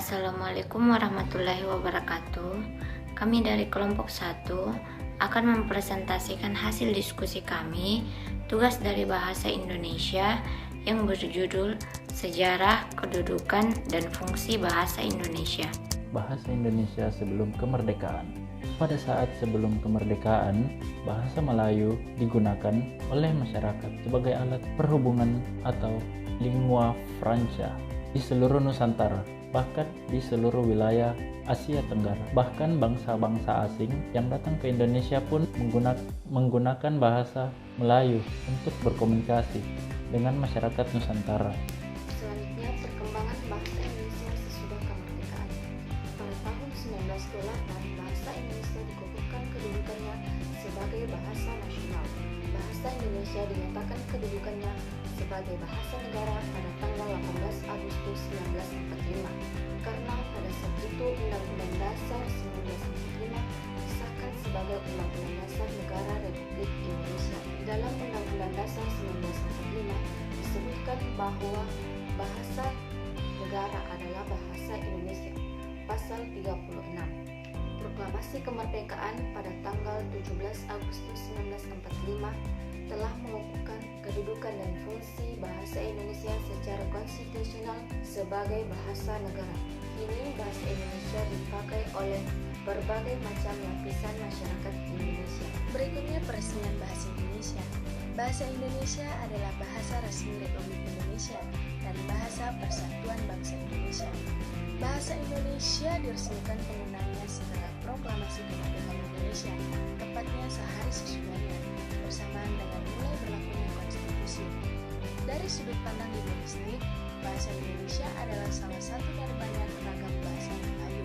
Assalamualaikum warahmatullahi wabarakatuh. Kami dari kelompok 1 akan mempresentasikan hasil diskusi kami tugas dari bahasa Indonesia yang berjudul Sejarah, Kedudukan, dan Fungsi Bahasa Indonesia. Bahasa Indonesia sebelum kemerdekaan. Pada saat sebelum kemerdekaan, bahasa Melayu digunakan oleh masyarakat sebagai alat perhubungan atau lingua franca di seluruh Nusantara, bahkan di seluruh wilayah Asia Tenggara. Bahkan bangsa-bangsa asing yang datang ke Indonesia pun menggunakan bahasa Melayu untuk berkomunikasi dengan masyarakat Nusantara. Selanjutnya, perkembangan bahasa Indonesia sesudah kemerdekaan. Pada tahun 1928, bahasa Indonesia dikukuhkan kedudukannya sebagai bahasa nasional. Bahasa Indonesia dinyatakan kedudukannya sebagai bahasa negara pada tanggal 18 Agustus 1945. Karena pada saat itu Undang-Undang Dasar 1945 disahkan sebagai Undang-Undang Dasar Negara Republik Indonesia. Dalam Undang-Undang Dasar 1945 disebutkan bahwa bahasa negara adalah bahasa Indonesia. Pasal 36. Proklamasi kemerdekaan pada tanggal 17 Agustus 1945 telah mengukuhkan kedudukan dan fungsi bahasa Indonesia secara konstitusional sebagai bahasa negara. Kini bahasa Indonesia dipakai oleh berbagai macam lapisan masyarakat Indonesia. Berikutnya peresmian bahasa Indonesia. Bahasa Indonesia adalah bahasa resmi Republik Indonesia dan bahasa Persatuan Bangsa Indonesia. Bahasa Indonesia diresmikan penggunaannya setelah proklamasi kemerdekaan Indonesia, tepatnya sehari sesudahnya, bersamaan dengan mulai berlakunya konstitusi. Dari sudut pandang linguistik, bahasa Indonesia adalah salah satu dari banyak ragam bahasa Melayu.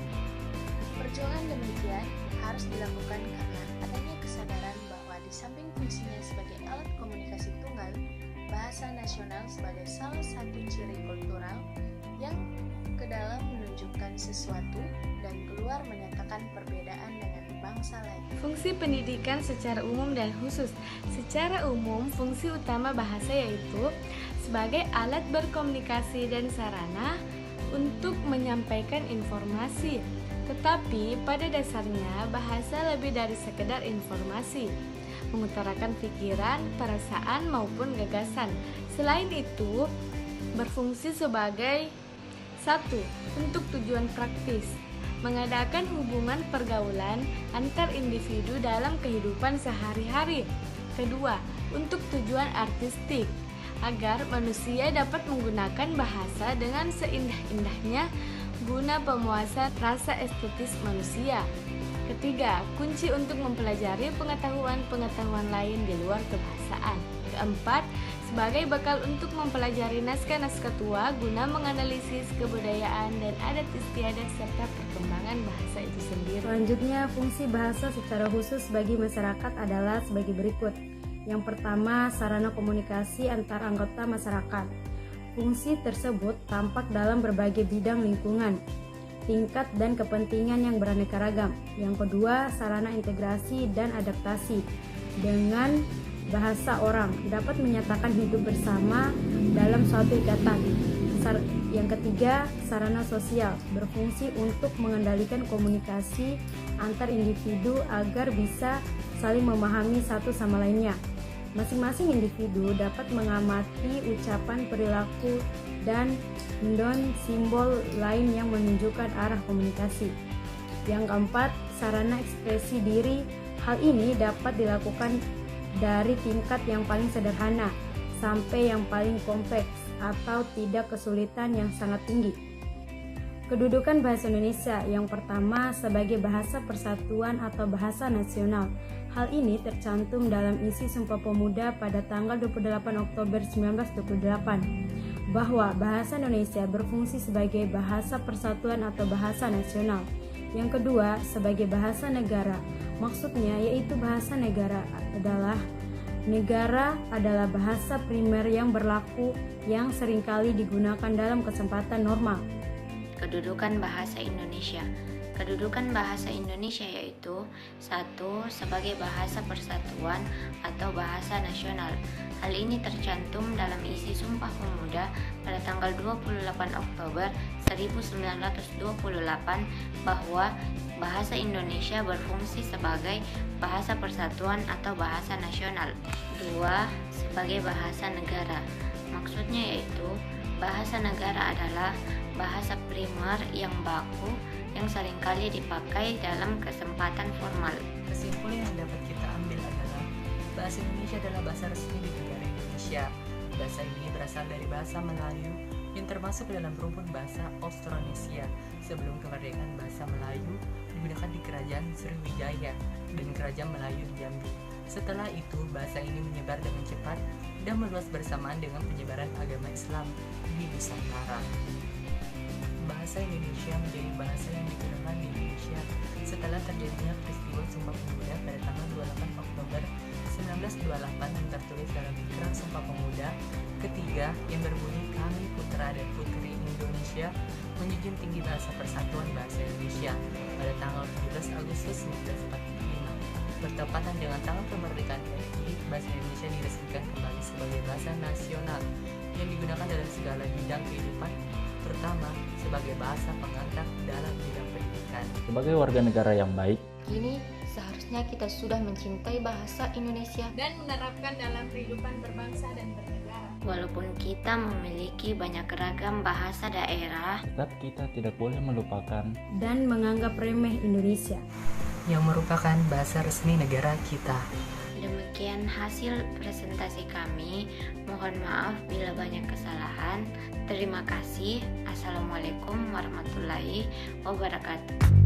Perjuangan demikian harus dilakukan karena adanya kesadaran bahwa di samping fungsinya sebagai alat komunikasi tunggal, bahasa nasional sebagai salah satu ciri kultural yang ke dalam menunjukkan sesuatu dan keluar menyatakan perbedaan dengan bangsa lain. Fungsi pendidikan secara umum dan khusus. Secara umum, fungsi utama bahasa yaitu sebagai alat berkomunikasi dan sarana untuk menyampaikan informasi. Tetapi pada dasarnya bahasa lebih dari sekedar informasi, mengutarakan pikiran, perasaan maupun gagasan. Selain itu, berfungsi sebagai 1. Untuk tujuan praktis, mengadakan hubungan pergaulan antar individu dalam kehidupan sehari-hari. Kedua, untuk tujuan artistik, agar manusia dapat menggunakan bahasa dengan seindah-indahnya guna pemuasan rasa estetis manusia. Ketiga, kunci untuk mempelajari pengetahuan-pengetahuan lain di luar kebahasaan. Keempat, sebagai bekal untuk mempelajari naskah-naskah tua guna menganalisis kebudayaan dan adat istiadat serta perkembangan bahasa itu sendiri. Selanjutnya, fungsi bahasa secara khusus bagi masyarakat adalah sebagai berikut. Yang pertama, sarana komunikasi antar anggota masyarakat. Fungsi tersebut tampak dalam berbagai bidang lingkungan, tingkat dan kepentingan yang beraneka ragam. Yang kedua, sarana integrasi dan adaptasi dengan bahasa orang, dapat menyatakan hidup bersama dalam suatu ikatan. Yang ketiga, sarana sosial, berfungsi untuk mengendalikan komunikasi antar individu agar bisa saling memahami satu sama lainnya. Masing-masing individu dapat mengamati ucapan, perilaku, dan simbol lain yang menunjukkan arah komunikasi. Yang keempat, sarana ekspresi diri. Hal ini dapat dilakukan dari tingkat yang paling sederhana sampai yang paling kompleks atau tidak kesulitan yang sangat tinggi. Kedudukan bahasa Indonesia yang pertama sebagai bahasa persatuan atau bahasa nasional. Hal ini tercantum dalam isi Sumpah Pemuda pada tanggal 28 Oktober 1928 bahwa bahasa Indonesia berfungsi sebagai bahasa persatuan atau bahasa nasional. Yang kedua, sebagai bahasa negara. Maksudnya yaitu bahasa negara adalah bahasa primer yang berlaku yang seringkali digunakan dalam kesempatan normal. Kedudukan bahasa Indonesia. Kedudukan bahasa Indonesia yaitu 1. Sebagai bahasa persatuan atau bahasa nasional. Hal ini tercantum dalam isi Sumpah Pemuda pada tanggal 28 Oktober 1928 bahwa bahasa Indonesia berfungsi sebagai bahasa persatuan atau bahasa nasional. 2. Sebagai bahasa negara. Maksudnya yaitu bahasa negara adalah bahasa primer yang baku yang seringkali dipakai dalam kesempatan formal. Kesimpulan yang dapat kita ambil adalah bahasa Indonesia adalah bahasa resmi di negara Indonesia. Bahasa ini berasal dari bahasa Melayu yang termasuk dalam rumpun bahasa Austronesia. Sebelum kemerdekaan, bahasa Melayu digunakan di Kerajaan Sriwijaya dan Kerajaan Melayu di Jambi. Setelah itu, bahasa ini menyebar dengan cepat dan meluas bersamaan dengan penyebaran agama Islam di Nusantara. Bahasa Indonesia menjadi bahasa yang digunakan di Indonesia setelah terjadinya peristiwa Sumpah Pemuda pada tanggal 28 Oktober 1928 yang tertulis dalam Ikrar Sumpah Pemuda ketiga yang berbunyi, kami putra dan putri Indonesia menjunjung tinggi bahasa persatuan bahasa Indonesia pada tanggal 17 Agustus 1945. Bertepatan dengan tanggal kemerdekaan RI, bahasa Indonesia diresmikan kembali sebagai bahasa nasional yang digunakan dalam segala bidang kehidupan, terutama sebagai bahasa pengantar dalam bidang pendidikan. Sebagai warga negara yang baik, Kini seharusnya kita sudah mencintai bahasa Indonesia dan menerapkan dalam kehidupan berbangsa dan bernegara. Walaupun kita memiliki banyak ragam bahasa daerah, tetap kita tidak boleh melupakan dan menganggap remeh Indonesia yang merupakan bahasa resmi negara kita. Demikian hasil presentasi kami. Mohon maaf bila banyak kesalahan. Terima kasih. Assalamualaikum warahmatullahi wabarakatuh.